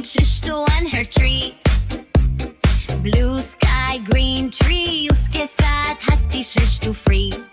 meet Shrishti and her tree. Blue sky, green tree, उसके साथ हंसती Shrishti free.